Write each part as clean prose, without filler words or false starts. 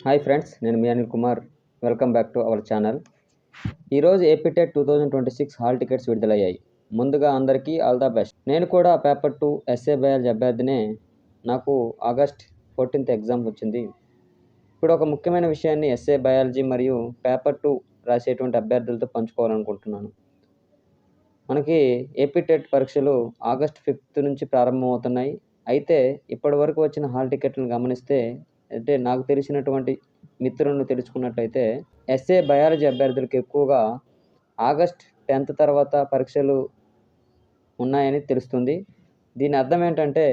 Hi friends, నేను మీ Anil Kumar. Welcome back to our channel. ఈరోజు ఏపీ టెట్ 2026 హాల్ టికెట్స్ విడుదలయ్యాయి. ముందుగా అందరికీ ఆల్ ద బెస్ట్. నేను కూడా పేపర్ 2 ఎస్ఏ బయాలజీ అభ్యర్థినే. నాకు ఆగస్ట్ 14th ఎగ్జామ్ వచ్చింది. ఇప్పుడు ఒక ముఖ్యమైన విషయాన్ని ఎస్ఏ బయాలజీ మరియు పేపర్ 2 రాసేటువంటి అభ్యర్థులతో పంచుకోవాలనుకుంటున్నాను. మనకి ఏపీ టెట్ పరీక్షలు ఆగస్ట్ 5th నుంచి ప్రారంభమవుతున్నాయి. అయితే ఇప్పటి వరకు వచ్చిన హాల్ టికెట్లను గమనిస్తే, అంటే నాకు తెలిసినటువంటి మిత్రులను తెలుసుకున్నట్లయితే, ఎస్ఏ బయాలజీ అభ్యర్థులకు ఎక్కువగా ఆగస్ట్ 10th తర్వాత పరీక్షలు ఉన్నాయని తెలుస్తుంది. దీని అర్థం ఏంటంటే,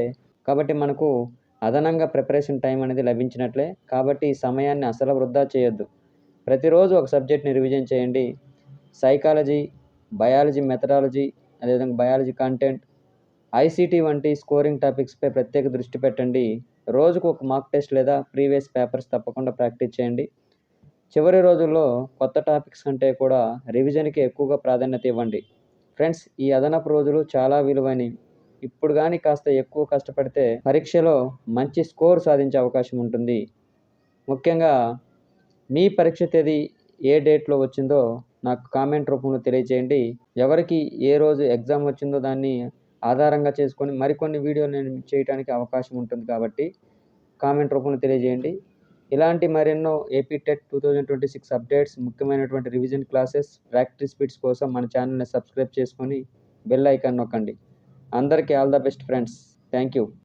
కాబట్టి మనకు అదనంగా ప్రిపరేషన్ టైం అనేది లభించినట్లే. కాబట్టి ఈ సమయాన్ని అసలు వృధా చేయొద్దు. ప్రతిరోజు ఒక సబ్జెక్ట్ని రివిజన్ చేయండి. సైకాలజీ, బయాలజీ మెథడాలజీ, అదేవిధంగా బయాలజీ కంటెంట్, ఐసీటీ వంటి స్కోరింగ్ టాపిక్స్పై ప్రత్యేక దృష్టి పెట్టండి. రోజుకు ఒక మాక్ టెస్ట్ లేదా ప్రీవియస్ పేపర్స్ తప్పకుండా ప్రాక్టీస్ చేయండి. చివరి రోజుల్లో కొత్త టాపిక్స్ కంటే కూడా రివిజన్కి ఎక్కువగా ప్రాధాన్యత ఇవ్వండి. ఫ్రెండ్స్, ఈ అదనపు రోజులు చాలా విలువైనవి. ఇప్పుడు కానీ కాస్త ఎక్కువ కష్టపడితే పరీక్షలో మంచి స్కోర్ సాధించే అవకాశం ఉంటుంది. ముఖ్యంగా మీ పరీక్ష తేదీ ఏ డేట్లో వచ్చిందో నాకు కామెంట్ రూపంలో తెలియజేయండి. ఎవరికి ఏ రోజు ఎగ్జామ్ వచ్చిందో దాన్ని ఆధారంగా చేసుకొని మరికొన్ని వీడియోలు నేను చేయడానికి అవకాశం ఉంటుంది కాబట్టి కామెంట్ రూపంలో తెలియజేయండి. ఇలాంటి మరెన్నో ఏపీ టెట్ 2026 అప్డేట్స్, ముఖ్యమైనటువంటి రివిజన్ క్లాసెస్, ప్రాక్టీస్ బిట్స్ కోసం మన ఛానల్ని సబ్స్క్రైబ్ చేసుకొని బెల్ ఐకాన్ నొక్కండి. అందరికీ all the best friends. Thank you.